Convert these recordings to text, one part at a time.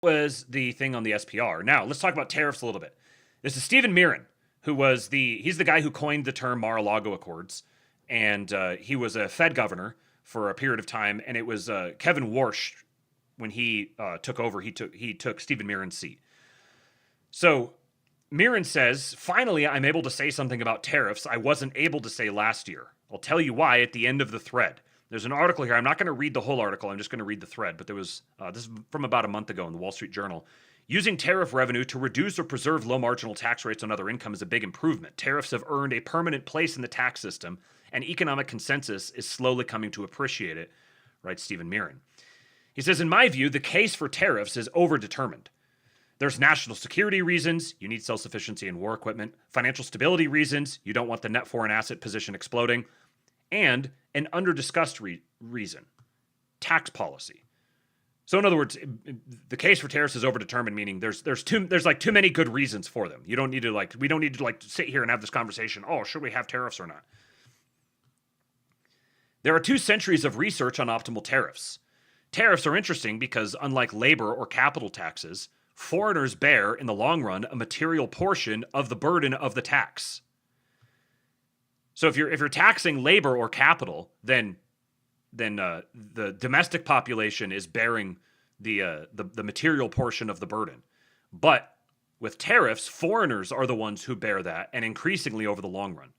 was the thing on the SPR. Now, let's talk about tariffs a little bit. This is Steve Miran, who was he's the guy who coined the term Mar-a-Lago Accords, and he was a Fed governor for a period of time, and it was Kevin Warsh, when he took over, he took Stephen Miran's seat. So Miran says, finally, I'm able to say something about tariffs I wasn't able to say last year. I'll tell you why at the end of the thread. There's an article here. I'm not going to read the whole article. I'm just going to read the thread. But there was, this is from about a month ago in the Wall Street Journal. Using tariff revenue to reduce or preserve low marginal tax rates on other income is a big improvement. Tariffs have earned a permanent place in the tax system, and economic consensus is slowly coming to appreciate it, writes Stephen Miran. He says, in my view, the case for tariffs is overdetermined. There's national security reasons, you need self-sufficiency in war equipment, financial stability reasons, you don't want the net foreign asset position exploding, and an underdiscussed reason, tax policy. So in other words, the case for tariffs is overdetermined, meaning there's too many good reasons for them. We don't need to sit here and have this conversation, oh, should we have tariffs or not? There are 2 centuries of research on optimal tariffs. Tariffs are interesting because, unlike labor or capital taxes, foreigners bear, in the long run, a material portion of the burden of the tax. So if you're taxing labor or capital, then the domestic population is bearing the material portion of the burden. But with tariffs, foreigners are the ones who bear that, and increasingly over the long run.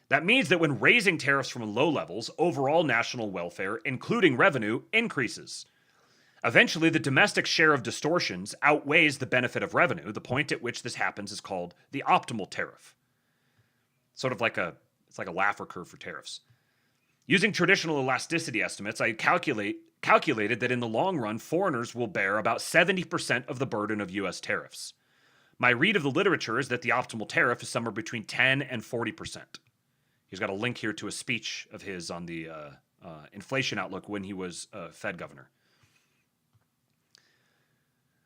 That means that when raising tariffs from low levels, overall national welfare, including revenue, increases. Eventually, the domestic share of distortions outweighs the benefit of revenue. The point at which this happens is called the optimal tariff. Sort of like it's like a Laffer curve for tariffs. Using traditional elasticity estimates, I calculated that in the long run, foreigners will bear about 70% of the burden of U.S. tariffs. My read of the literature is that the optimal tariff is somewhere between 10 and 40%. He's got a link here to a speech of his on the inflation outlook when he was Fed governor.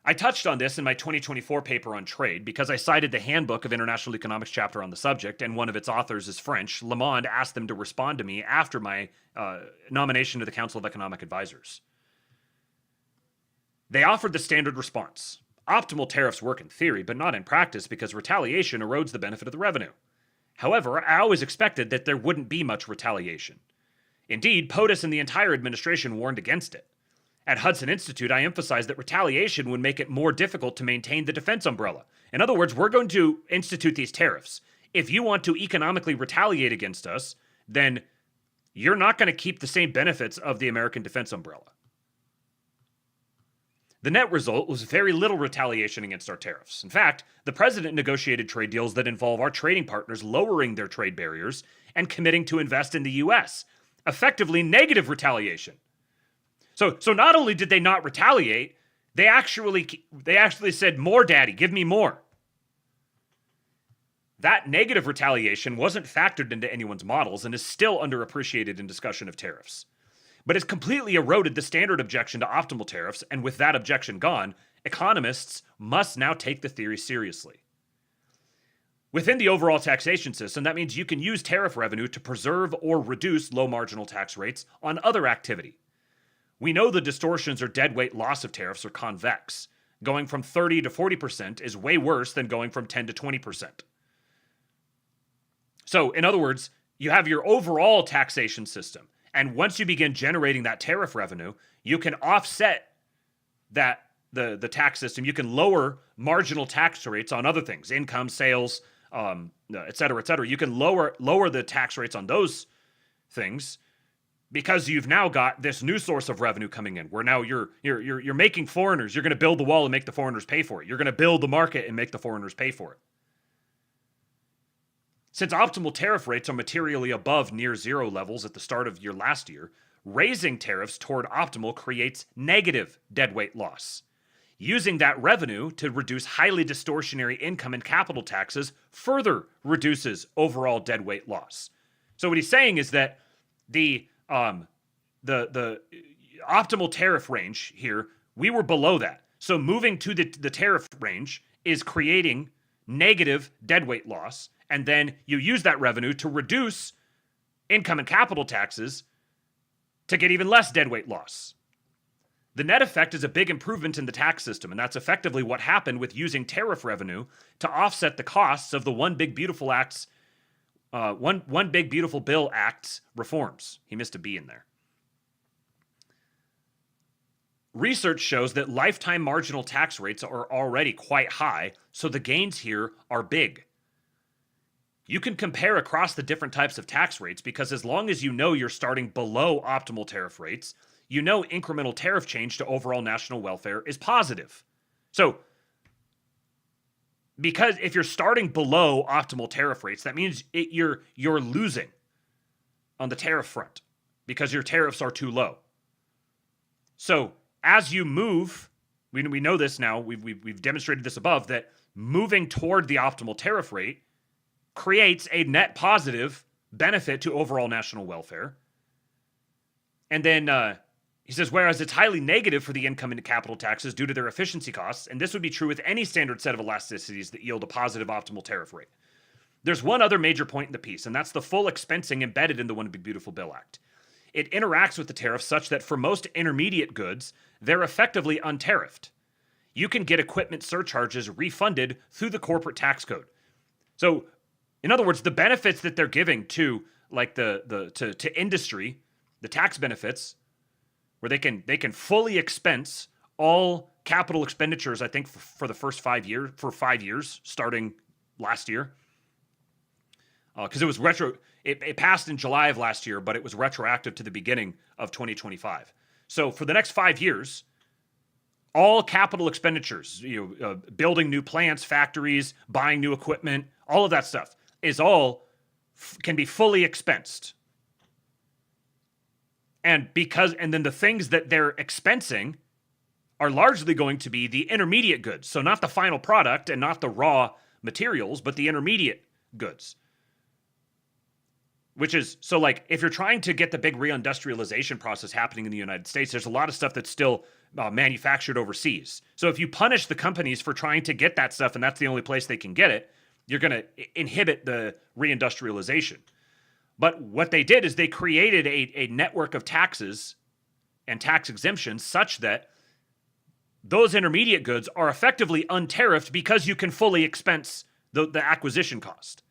I touched on this in my 2024 paper on trade because I cited the Handbook of International Economics chapter on the subject, and one of its authors is French. Le Monde asked them to respond to me after my nomination to the Council of Economic Advisors. They offered the standard response. Optimal tariffs work in theory, but not in practice because retaliation erodes the benefit of the revenue. However, I always expected that there wouldn't be much retaliation. Indeed, POTUS and the entire administration warned against it. At Hudson Institute, I emphasized that retaliation would make it more difficult to maintain the defense umbrella. In other words, we're going to institute these tariffs. If you want to economically retaliate against us, then you're not going to keep the same benefits of the American defense umbrella. The net result was very little retaliation against our tariffs. In fact, the president negotiated trade deals that involve our trading partners lowering their trade barriers and committing to invest in the U.S., effectively negative retaliation. So not only did they not retaliate, they actually said, more, daddy, give me more. That negative retaliation wasn't factored into anyone's models and is still underappreciated in discussion of tariffs. But it's completely eroded the standard objection to optimal tariffs, and with that objection gone, economists must now take the theory seriously. Within the overall taxation system, that means you can use tariff revenue to preserve or reduce low marginal tax rates on other activity. We know the distortions or deadweight loss of tariffs are convex. Going from 30 to 40% is way worse than going from 10 to 20%. So, in other words, you have your overall taxation system. And once you begin generating that tariff revenue, you can offset that the tax system. You can lower marginal tax rates on other things, income, sales, et cetera, et cetera. You can lower the tax rates on those things because you've now got this new source of revenue coming in, where now you're making foreigners. You're going to build the wall and make the foreigners pay for it. You're going to build the market and make the foreigners pay for it. Since optimal tariff rates are materially above near zero levels at the start of last year, raising tariffs toward optimal creates negative deadweight loss. Using that revenue to reduce highly distortionary income and capital taxes further reduces overall deadweight loss. So what he's saying is that the optimal tariff range here, we were below that. So moving to the tariff range is creating negative deadweight loss, and then you use that revenue to reduce income and capital taxes to get even less deadweight loss. The net effect is a big improvement in the tax system, and that's effectively what happened with using tariff revenue to offset the costs of the One Big Beautiful Bill Act's reforms. He missed a B in there. Research shows that lifetime marginal tax rates are already quite high, so the gains here are big. You can compare across the different types of tax rates because as long as you know you're starting below optimal tariff rates, you know incremental tariff change to overall national welfare is positive. So, because if you're starting below optimal tariff rates, that means you're losing on the tariff front because your tariffs are too low. So, as you move, we know this now, we've demonstrated this above, that moving toward the optimal tariff rate creates a net positive benefit to overall national welfare. And then he says, whereas it's highly negative for the income and capital taxes due to their efficiency costs, and this would be true with any standard set of elasticities that yield a positive optimal tariff rate. There's one other major point in the piece, and that's the full expensing embedded in the One Big Beautiful Bill Act. It interacts with the tariff such that for most intermediate goods, they're effectively untariffed. You can get equipment surcharges refunded through the corporate tax code. So, in other words, the benefits that they're giving to like to industry, the tax benefits, where they can fully expense all capital expenditures, I think for the first 5 years, starting last year. Because it was it passed in July of last year, but it was retroactive to the beginning of 2025. So for the next 5 years, all capital expenditures, building new plants, factories, buying new equipment, all of that stuff is all can be fully expensed. And then the things that they're expensing are largely going to be the intermediate goods. So not the final product and not the raw materials, but the intermediate goods. Which is, so like, if you're trying to get the big reindustrialization process happening in the United States, there's a lot of stuff that's still manufactured overseas. So if you punish the companies for trying to get that stuff and that's the only place they can get it, you're going to inhibit the reindustrialization. But what they did is they created a network of taxes and tax exemptions such that those intermediate goods are effectively untariffed because you can fully expense the acquisition cost.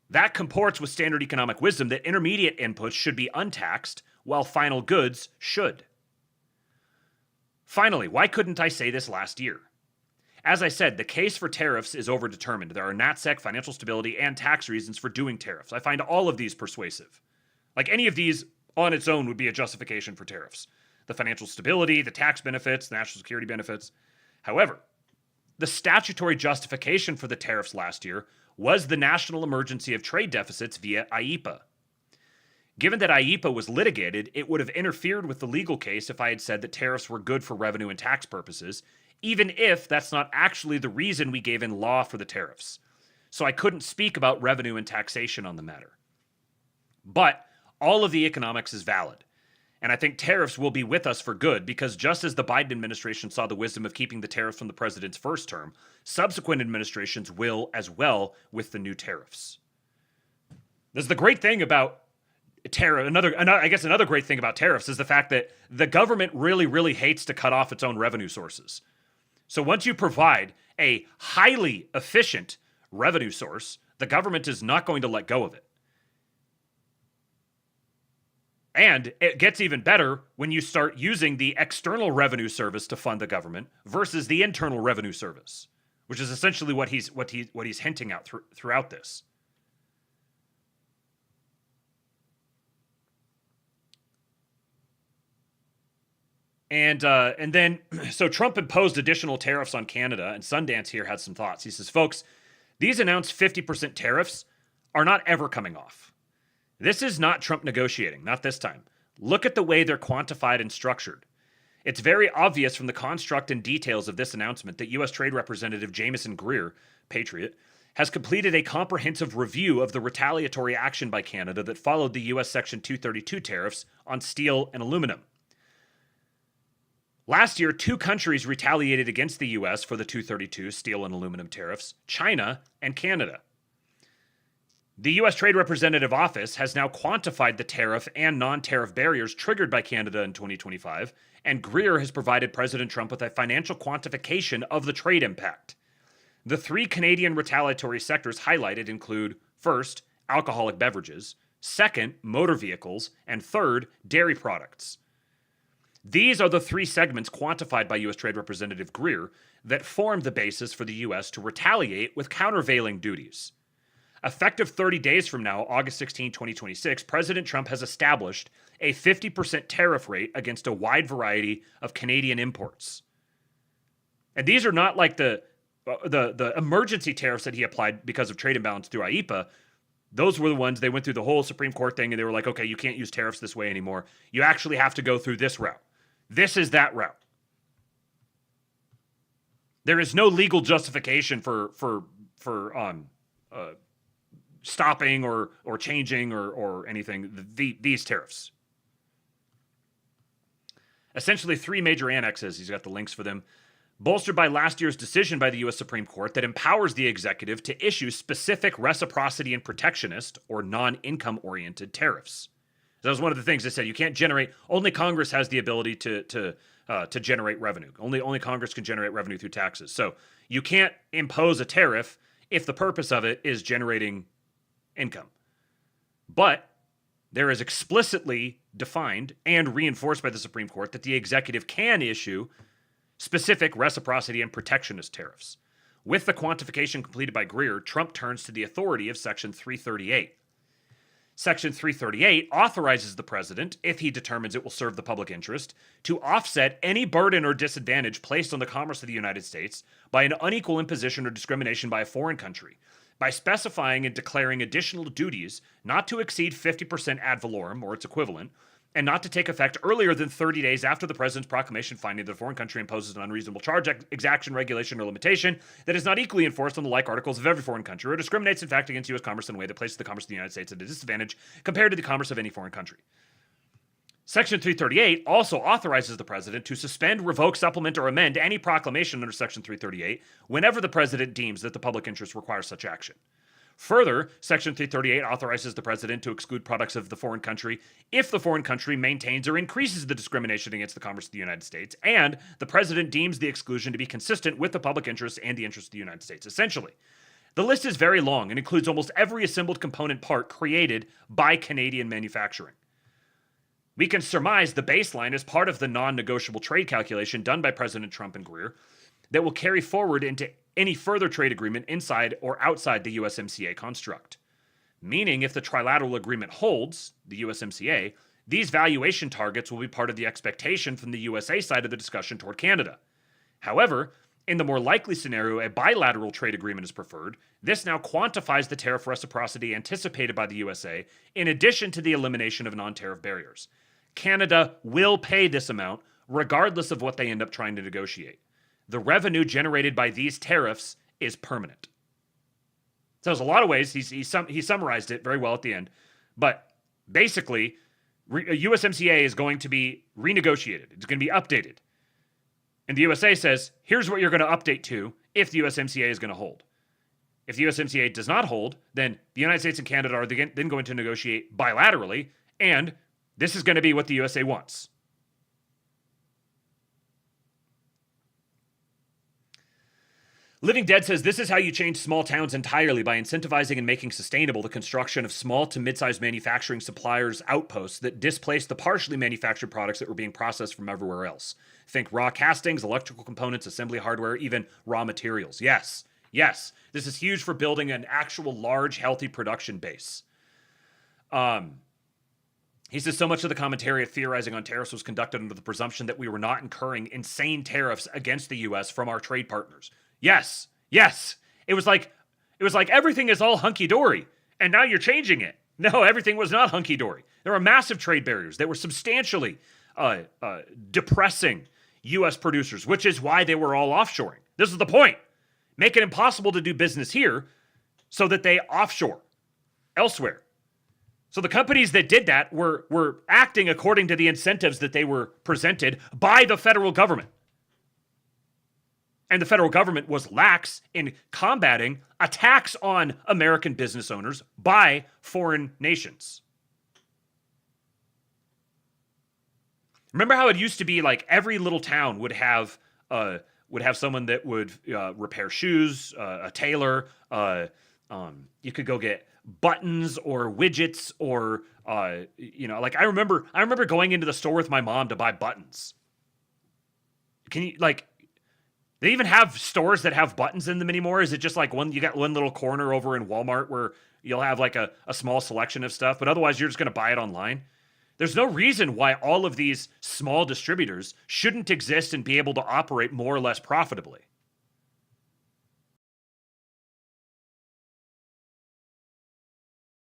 That comports with standard economic wisdom that intermediate inputs should be untaxed while final goods should. Finally, why couldn't I say this last year? As I said, the case for tariffs is overdetermined. There are NatSec, financial stability, and tax reasons for doing tariffs. I find all of these persuasive. Like any of these on its own would be a justification for tariffs. The financial stability, the tax benefits, the national security benefits. However, the statutory justification for the tariffs last year was the national emergency of trade deficits via IEEPA. Given that IEEPA was litigated, it would have interfered with the legal case if I had said that tariffs were good for revenue and tax purposes, even if that's not actually the reason we gave in law for the tariffs. So I couldn't speak about revenue and taxation on the matter. But all of the economics is valid. And I think tariffs will be with us for good because just as the Biden administration saw the wisdom of keeping the tariffs from the president's first term, subsequent administrations will as well with the new tariffs. This is the great thing about tariff. Another great thing about tariffs is the fact that the government really, really hates to cut off its own revenue sources. So once you provide a highly efficient revenue source, the government is not going to let go of it. And it gets even better when you start using the external revenue service to fund the government versus the internal revenue service, which is essentially what he's hinting at throughout this. And then, so Trump imposed additional tariffs on Canada, and Sundance here had some thoughts. He says, folks, these announced 50% tariffs are not ever coming off. This is not Trump negotiating, not this time. Look at the way they're quantified and structured. It's very obvious from the construct and details of this announcement that U.S. Trade Representative Jamieson Greer, Patriot, has completed a comprehensive review of the retaliatory action by Canada that followed the U.S. Section 232 tariffs on steel and aluminum. Last year, 2 countries retaliated against the U.S. for the 232 steel and aluminum tariffs, China and Canada. The U.S. Trade Representative Office has now quantified the tariff and non-tariff barriers triggered by Canada in 2025, and Greer has provided President Trump with a financial quantification of the trade impact. The 3 Canadian retaliatory sectors highlighted include, first, alcoholic beverages, second, motor vehicles, and third, dairy products. These are the 3 segments quantified by U.S. Trade Representative Greer that form the basis for the U.S. to retaliate with countervailing duties. Effective 30 days from now, August 16, 2026, President Trump has established a 50% tariff rate against a wide variety of Canadian imports. And these are not like the emergency tariffs that he applied because of trade imbalance through IEEPA. Those were the ones, they went through the whole Supreme Court thing and they were like, okay, you can't use tariffs this way anymore. You actually have to go through this route. This is that route. There is no legal justification for stopping or changing or anything these tariffs. Essentially 3 major annexes, he's got the links for them, bolstered by last year's decision by the U.S. Supreme Court that empowers the executive to issue specific reciprocity and protectionist or non-income-oriented tariffs. That was one of the things they said. You can't generate. Only Congress has the ability to generate revenue. Only Congress can generate revenue through taxes. So you can't impose a tariff if the purpose of it is generating income. But there is explicitly defined and reinforced by the Supreme Court that the executive can issue specific reciprocity and protectionist tariffs. With the quantification completed by Greer, Trump turns to the authority of Section 338. Section 338 authorizes the president, if he determines it will serve the public interest, to offset any burden or disadvantage placed on the commerce of the United States by an unequal imposition or discrimination by a foreign country, by specifying and declaring additional duties not to exceed 50% ad valorem, or its equivalent, and not to take effect earlier than 30 days after the president's proclamation finding that a foreign country imposes an unreasonable charge, exaction, regulation, or limitation that is not equally enforced on the like articles of every foreign country, or discriminates in fact against U.S. commerce in a way that places the commerce of the United States at a disadvantage compared to the commerce of any foreign country. Section 338 also authorizes the president to suspend, revoke, supplement, or amend any proclamation under Section 338 whenever the president deems that the public interest requires such action. Further, Section 338 authorizes the president to exclude products of the foreign country if the foreign country maintains or increases the discrimination against the commerce of the United States, and the president deems the exclusion to be consistent with the public interest and the interests of the United States. Essentially, the list is very long and includes almost every assembled component part created by Canadian manufacturing. We can surmise the baseline as part of the non-negotiable trade calculation done by President Trump and Greer that will carry forward into any further trade agreement inside or outside the USMCA construct. Meaning, if the trilateral agreement holds, the USMCA, these valuation targets will be part of the expectation from the USA side of the discussion toward Canada. However, in the more likely scenario, a bilateral trade agreement is preferred. This now quantifies the tariff reciprocity anticipated by the USA, in addition to the elimination of non-tariff barriers. Canada will pay this amount, regardless of what they end up trying to negotiate. The revenue generated by these tariffs is permanent. So there's a lot of ways, he summarized it very well at the end, but basically, USMCA is going to be renegotiated. It's going to be updated. And the USA says, here's what you're going to update to if the USMCA is going to hold. If the USMCA does not hold, then the United States and Canada are then going to negotiate bilaterally, and this is going to be what the USA wants. Living Dead says, this is how you change small towns entirely, by incentivizing and making sustainable the construction of small to mid-sized manufacturing suppliers' outposts that displace the partially manufactured products that were being processed from everywhere else. Think raw castings, electrical components, assembly hardware, even raw materials. Yes, this is huge for building an actual large, healthy production base. He says, so much of the commentary of theorizing on tariffs was conducted under the presumption that we were not incurring insane tariffs against the U.S. from our trade partners. Yes. It was like everything is all hunky-dory, and now you're changing it. No, everything was not hunky-dory. There were massive trade barriers that were substantially depressing U.S. producers, which is why they were all offshoring. This is the point. Make it impossible to do business here so that they offshore elsewhere. So the companies that did that were acting according to the incentives that they were presented by the federal government. And the federal government was lax in combating attacks on American business owners by foreign nations. Remember how it used to be like every little town would have someone that would repair shoes, a tailor. You could go get buttons or widgets or like I remember going into the store with my mom to buy buttons. Can you like? They even have stores that have buttons in them anymore? Is it just like you got one little corner over in Walmart where you'll have like a small selection of stuff, but otherwise you're just going to buy it online? There's no reason why all of these small distributors shouldn't exist and be able to operate more or less profitably.